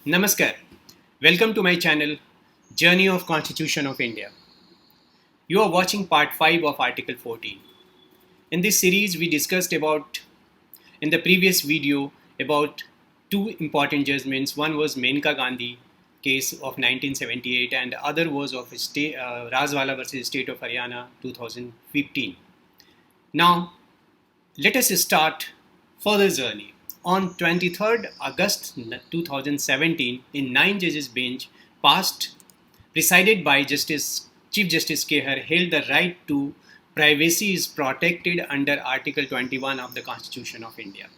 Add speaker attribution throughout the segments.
Speaker 1: Namaskar. Welcome to my channel, Journey of Constitution of India. You are watching part 5 of Article 14. In this series, we discussed in the previous video, about two important judgments. One was Menka Gandhi case of 1978 and the other was of Rajwala versus State of Haryana 2015. Now, let us start further journey. On 23rd August 2017, in 9 judges bench passed, presided by Chief Justice Kehar, held the right to privacy is protected under Article 21 of the Constitution of India.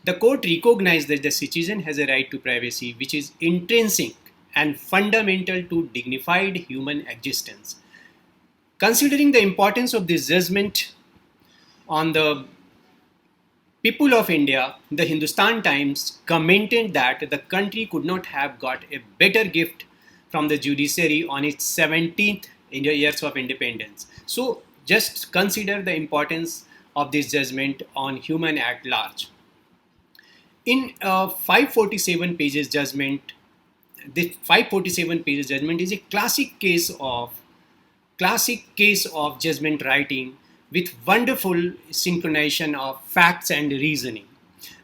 Speaker 1: The court recognized that the citizen has a right to privacy which is intrinsic and fundamental to dignified human existence. Considering the importance of this judgment on the people of India, the Hindustan Times commented that the country could not have got a better gift from the judiciary on its 17th years of independence. So just consider the importance of this judgment on human at large. In 547 pages judgment, the 547 pages judgment is a classic case of judgment writing with wonderful synchronization of facts and reasoning.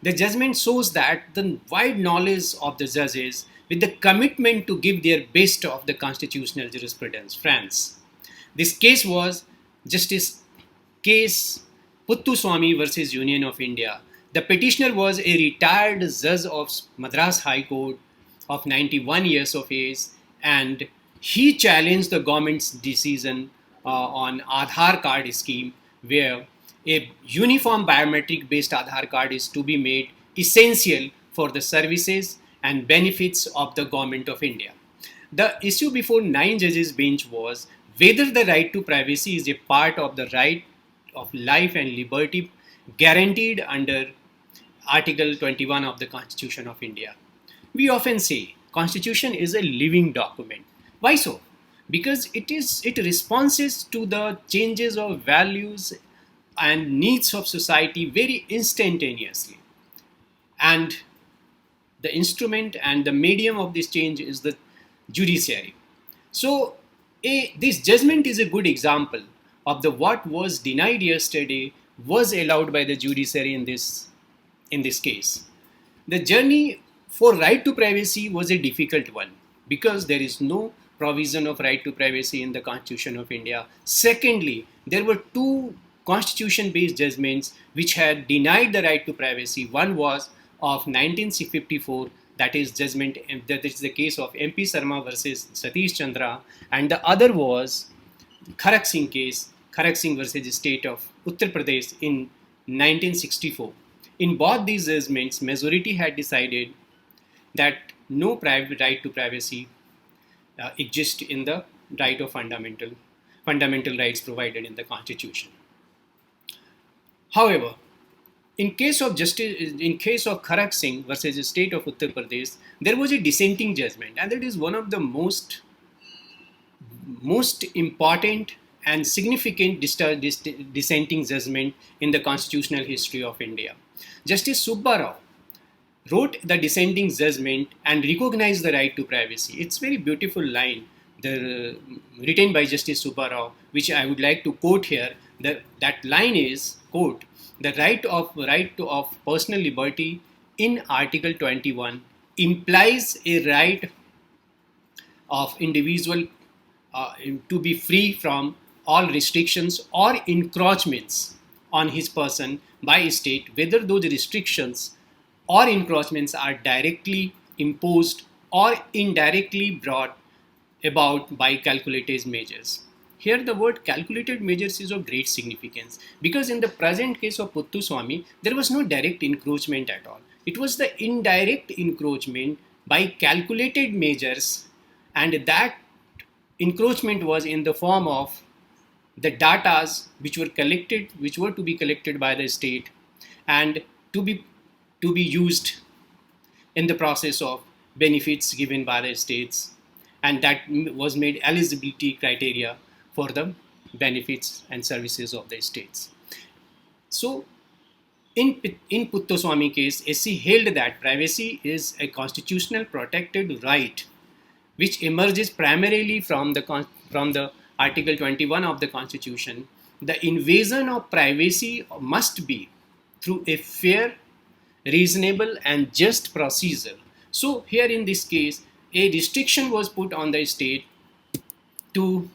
Speaker 1: The judgment shows that the wide knowledge of the judges with the commitment to give their best of the constitutional jurisprudence. France. This case was Justice Case Puttuswamy versus Union of India. The petitioner was a retired judge of Madras High Court of 91 years of age, and he challenged the government's decision on Aadhaar card scheme, where a uniform biometric based Aadhaar card is to be made essential for the services and benefits of the government of India. The issue before 9 judges bench was whether the right to privacy is a part of the right of life and liberty guaranteed under Article 21 of the Constitution of India. We often say Constitution is a living document. Why so? Because it responds to the changes of values and needs of society very instantaneously. And the instrument and the medium of this change is the judiciary. So this judgment is a good example of the what was denied yesterday was allowed by the judiciary in this case. The journey for right to privacy was a difficult one because there is no provision of right to privacy in the Constitution of India. Secondly, there were two constitution-based judgments which had denied the right to privacy. One was of 1954, that is the case of MP Sharma versus Satish Chandra, and the other was Kharak Singh case, Kharak Singh versus State of Uttar Pradesh in 1964. In both these judgments, majority had decided that no private right to privacy exists in the right of fundamental rights provided in the Constitution. However, in case of Kharak Singh versus the State of Uttar Pradesh, there was a dissenting judgment, and that is one of the most important and significant dissenting judgment in the constitutional history of India. Justice Subba Rao wrote the dissenting judgment and recognized the right to privacy. It's a very beautiful line written by Justice Subba Rao, which I would like to quote here. That line is, quote, the right of personal liberty in Article 21 implies a right of individual to be free from all restrictions or encroachments on his person by state, whether those restrictions or encroachments are directly imposed or indirectly brought about by calculated measures. Here the word calculated measures is of great significance because in the present case of Puttuswamy, there was no direct encroachment at all. It was the indirect encroachment by calculated measures, and that encroachment was in the form of the datas which were to be collected by the state and to be used in the process of benefits given by the states, and that was made eligibility criteria for the benefits and services of the states. So In Puttoswamy case, SC held that privacy is a constitutional protected right which emerges primarily from the Article 21 of the Constitution. The invasion of privacy must be through a fair, reasonable, and just procedure. So, here in this case, a restriction was put on the state to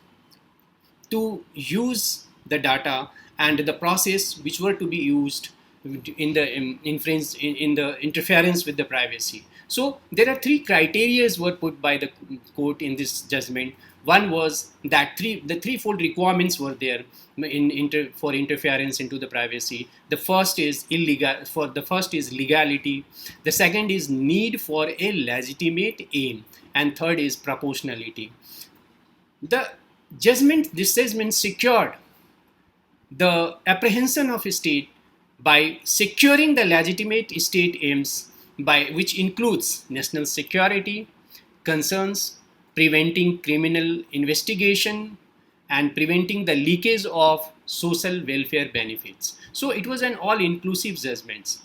Speaker 1: use the data and the process which were to be used in the in the interference with the privacy. So there are three criteria were put by the court in this judgment. One was that the threefold requirements were there for interference into the privacy. The first is legality. The second is need for a legitimate aim, and third is proportionality. This judgment secured the apprehension of a state by securing the legitimate state aims, by which includes national security concerns, preventing criminal investigation, and preventing the leakage of social welfare benefits. So it was an all-inclusive judgment.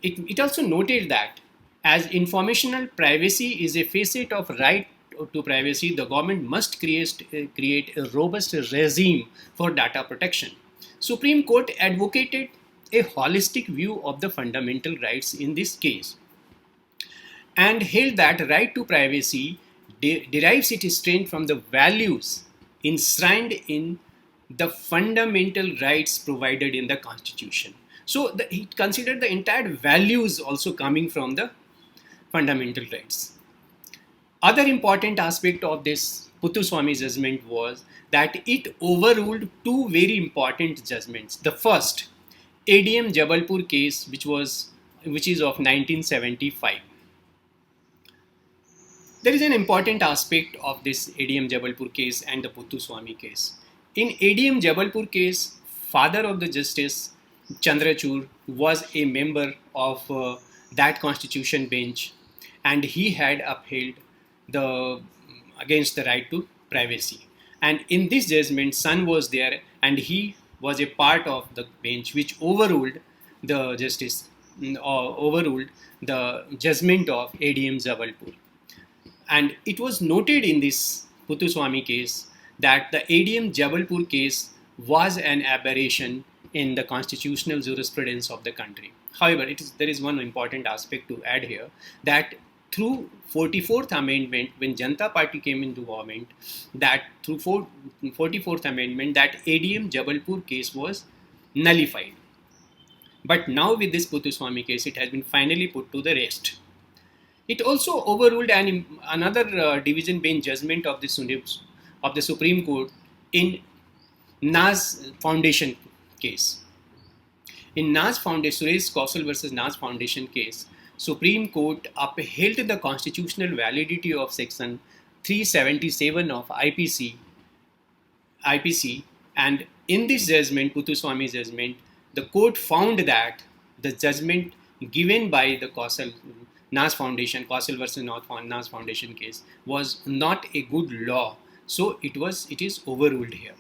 Speaker 1: It also noted that as informational privacy is a facet of right to privacy, the government must create a robust regime for data protection. Supreme Court advocated a holistic view of the fundamental rights in this case and held that right to privacy derives its strength from the values enshrined in the fundamental rights provided in the Constitution. So he considered the entire values also coming from the fundamental rights. Other important aspect of this Puttoswamy judgment was that it overruled two very important judgments. The first, ADM Jabalpur case, which is of 1975. There is an important aspect of this ADM Jabalpur case and the Puttoswamy case. In ADM Jabalpur case, father of the justice Chandrachud was a member of that constitution bench, and he had upheld against the right to privacy. And in this judgment, son was there, and he was a part of the bench which overruled the judgment of ADM Jabalpur. And it was noted in this Puttoswamy case that the ADM Jabalpur case was an aberration in the constitutional jurisprudence of the country. However, there is one important aspect to add here, that through 44th Amendment, when Janata Party came into government, that through 44th Amendment, that ADM Jabalpur case was nullified. But now with this Puttoswamy case, it has been finally put to the rest. It also overruled another division bench judgment of the Supreme Court in Naz Foundation case. In Naz Foundation, Suresh Kausal versus Naz Foundation case, Supreme Court upheld the constitutional validity of Section 377 of IPC, and in this judgment, Puttoswamy judgment, the court found that the judgment given by the Naz Kausal versus Naz Foundation case was not a good law. So it is overruled here.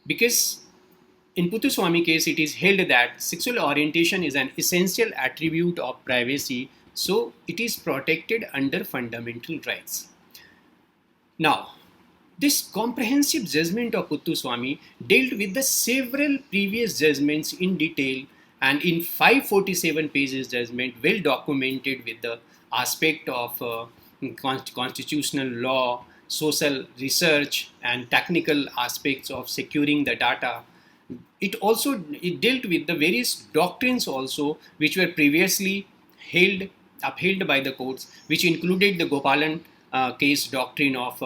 Speaker 1: Because in Puttoswamy case, it is held that sexual orientation is an essential attribute of privacy, so it is protected under fundamental rights. Now, this comprehensive judgment of Puttoswamy dealt with the several previous judgments in detail, and in 547 pages judgment, well documented with the aspect of constitutional law, social research, and technical aspects of securing the data. It dealt with the various doctrines also which were previously upheld by the courts, which included the Gopalan case doctrine of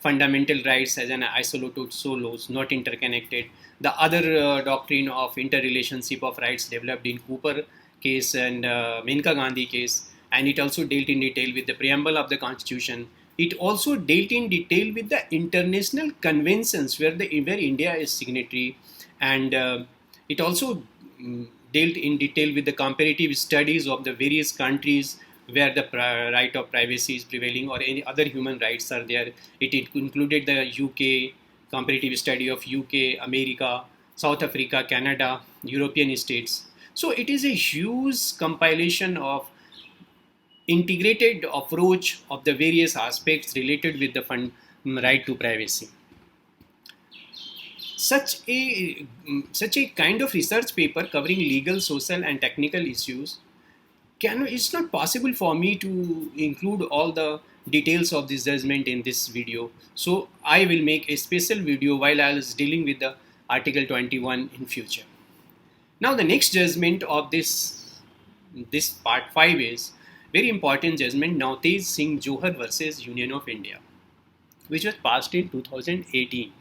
Speaker 1: fundamental rights as an isolated solos, not interconnected. The other doctrine of interrelationship of rights developed in Cooper case and Menka Gandhi case, and it also dealt in detail with the preamble of the Constitution. It also dealt in detail with the international conventions where India is signatory, and it also dealt in detail with the comparative studies of the various countries where the right of privacy is prevailing or any other human rights are there. It included the UK, comparative study of UK, America, South Africa, Canada, European states. So it is a huge compilation of integrated approach of the various aspects related with the right to privacy. Such a kind of research paper covering legal, social, and technical issues it's not possible for me to include all the details of this judgment in this video. So I will make a special video while I was dealing with the Article 21 in future. Now the next judgment of this part 5 is very important judgment, Navtej Singh Johar versus Union of India, which was passed in 2018.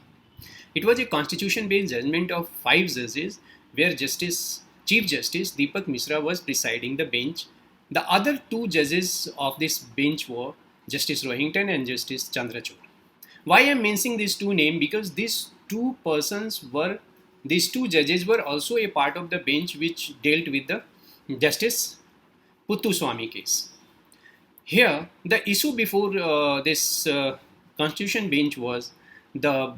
Speaker 1: It was a constitution-based judgment of 5 judges where Chief Justice Deepak Misra was presiding the bench. The other 2 judges of this bench were Justice Rohington and Justice Chandrachud. Why I am mentioning these 2 names? Because these 2 judges were also a part of the bench which dealt with the Justice Puttaswamy case. Here, the issue before this constitution bench was the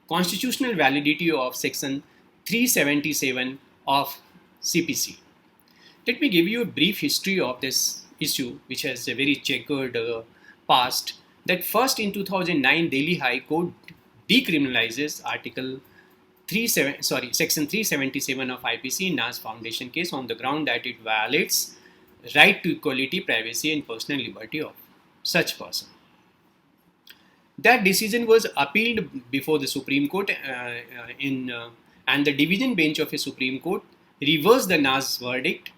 Speaker 1: constitutional validity of section 377 of CPC. Let me give you a brief history of this issue, which has a very checkered past. That first in 2009, Delhi High Court decriminalizes section 377 of IPC in Nas Foundation case on the ground that it violates right to equality, privacy, and personal liberty of such person. That decision was appealed before the Supreme Court and the division bench of a Supreme Court reversed the Nas verdict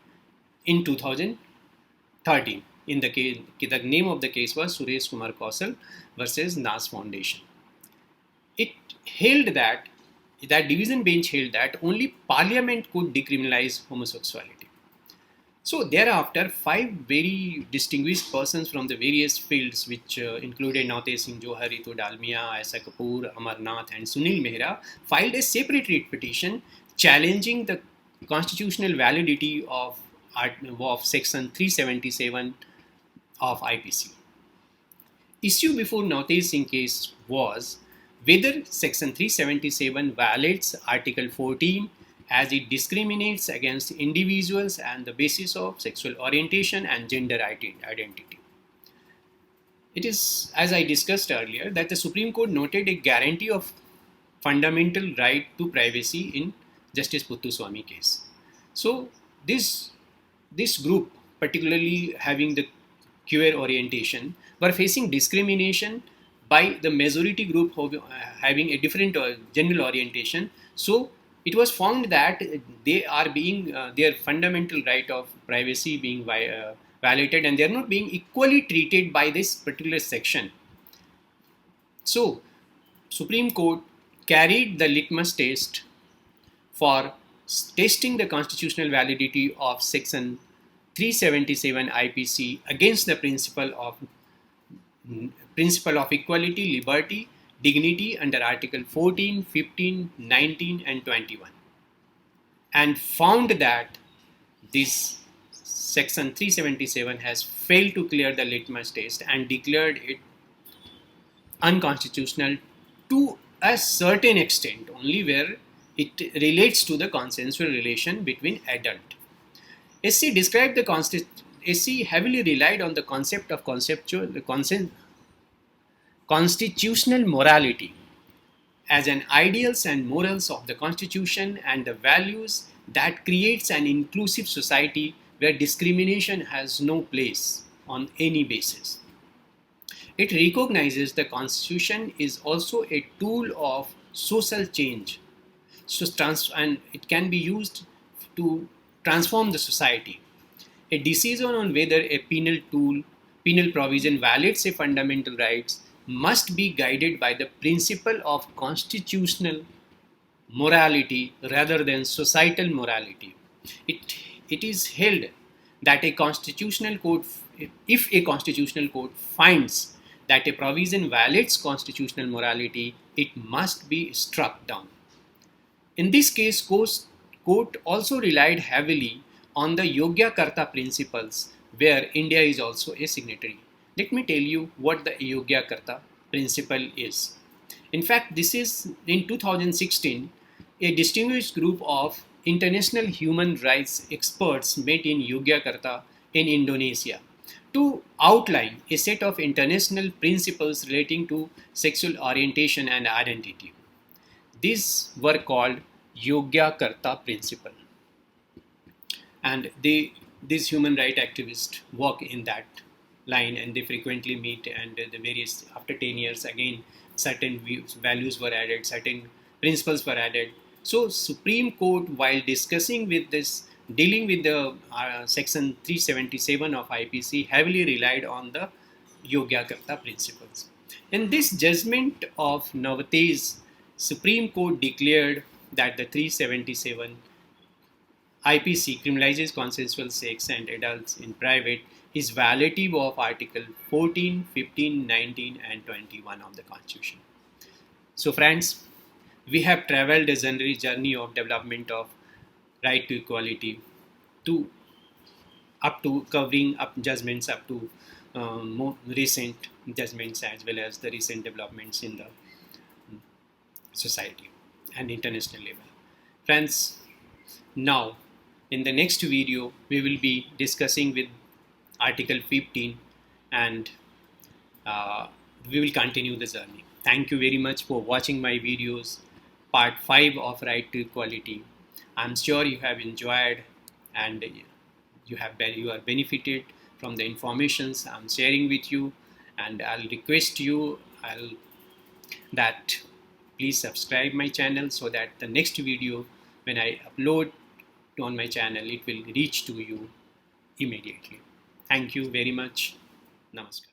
Speaker 1: in 2013. In the case, the name of the case was Suresh Kumar Kausal versus Nas Foundation. It held that division bench held that only Parliament could decriminalize homosexuality. So thereafter, 5 very distinguished persons from the various fields, which included Navtej Singh Johar, Ritu Dalmia, Aisa Kapoor, Amarnath, and Sunil Mehra, filed a separate writ petition challenging the constitutional validity of section 377 of IPC. Issue before Navtej Singh case was whether section 377 violates Article 14 as it discriminates against individuals on the basis of sexual orientation and gender identity. It is, as I discussed earlier, that the Supreme Court noted a guarantee of fundamental right to privacy in Justice Puttaswamy case. So this group, particularly having the queer orientation, were facing discrimination by the majority group having a different general orientation. So it was found that they are being their fundamental right of privacy being violated, and they are not being equally treated by this particular section. So Supreme Court carried the litmus test for testing the constitutional validity of section 377 IPC against the principle of equality, liberty, dignity under Article 14, 15, 19 and 21, and found that this section 377 has failed to clear the litmus test and declared it unconstitutional to a certain extent only, where it relates to the consensual relation between adult. SC described the SC heavily relied on the concept of constitutional morality as an ideals and morals of the Constitution and the values that creates an inclusive society where discrimination has no place on any basis. It recognizes the Constitution is also a tool of social change, and it can be used to transform the society. A decision on whether a penal provision violates a fundamental rights must be guided by the principle of constitutional morality rather than societal morality. It is held that if a constitutional court finds that a provision violates constitutional morality, it must be struck down. In this case, court also relied heavily on the Yogyakarta principles, where India is also a signatory. Let me tell you what the Yogyakarta principle is. In fact, this is in 2016, a distinguished group of international human rights experts met in Yogyakarta in Indonesia to outline a set of international principles relating to sexual orientation and identity. These were called Yogyakarta Principle, and these human rights activists work in that line, and they frequently meet, and the various, after 10 years again certain values were added, certain principles were added. So Supreme Court, while discussing with this, dealing with the section 377 of IPC, heavily relied on the Yogyakarta principles. In this judgment of Navate's, Supreme Court declared that the 377 IPC criminalizes consensual sex and adults in private is violative of Article 14, 15, 19, and 21 of the Constitution. So, friends, we have traveled a journey of development of right to equality to up to covering up judgments up to more recent judgments, as well as the recent developments in the society and international level. Friends, now in the next video we will be discussing with Article 15, and we will continue the journey. Thank you very much for watching my videos, part 5 of right to equality. I'm sure you have enjoyed, and you are benefited from the informations I'm sharing with you, and I'll request you that please subscribe my channel so that the next video when I upload on my channel, it will reach to you immediately. Thank you very much. Namaskar.